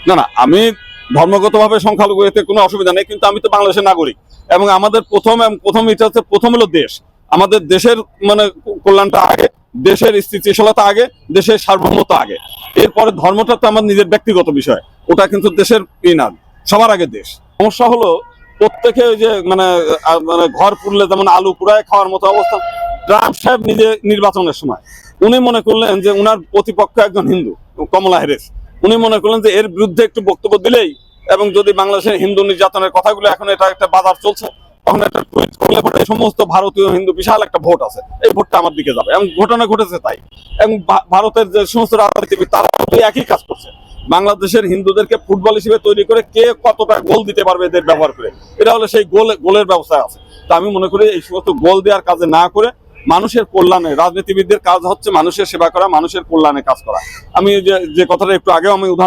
না না, আমি ধর্মগতভাবে সংখ্যালঘু, এতে কোনো অসুবিধা নেই, কিন্তু আমি তো বাংলাদেশের নাগরিক এবং আমাদের প্রথম এটা হচ্ছে, প্রথম হলো দেশ। আমাদের দেশের মানে কল্যাণটা আগে, দেশের স্থিতিশীলতা আগে, দেশের সার্বভৌমত্ব আগে। এরপরে ধর্মটা তো আমার নিজের ব্যক্তিগত বিষয়, ওটা কিন্তু দেশের না, সবার আগে দেশ। সমস্যা হলো প্রত্যেকে ওই যে মানে ঘর পুড়লে যেমন আলু পুড়ায় খাওয়ার মতো অবস্থা। ট্রাম্প সাহেব নিজে নির্বাচনের সময় উনি মনে করলেন যে উনার প্রতিপক্ষ একজন হিন্দু, কমলা হ্যারিস। উনি মনে করলেন যে এর বিরুদ্ধে একটু বক্তব্য দিলেই, এবং যদি বাংলাদেশের হিন্দু নির্যাতনের কথাগুলো, এখন এটা একটা বাজার চলছে, তখন একটা টুইট করলে পরে সমস্ত ভারতীয় হিন্দু বিশাল একটা ভোট আছে, এই ভোটটা আমার দিকে যাবে, এবং ঘটনা ঘটেছে তাই। এবং ভারতের যে সমস্ত রাজনীতিবিদ তারা একই কাজ করছে, বাংলাদেশের হিন্দুদেরকে ফুটবল হিসেবে তৈরি করে কে কতটা গোল দিতে পারবে এদের ব্যবহার করে, এটা হলো সেই গোলের ব্যবস্থা আছে। তো আমি মনে করি এই সমস্ত গোল দেওয়ার কাজে না করে মানুষের কল্যাণে, রাজনীতিবিদদের কাজ হচ্ছে মানুষের সেবা করা, মানুষের কল্যাণে কাজ করা। আমি যে কথাটা একটু আগেও আমি উদাহরণ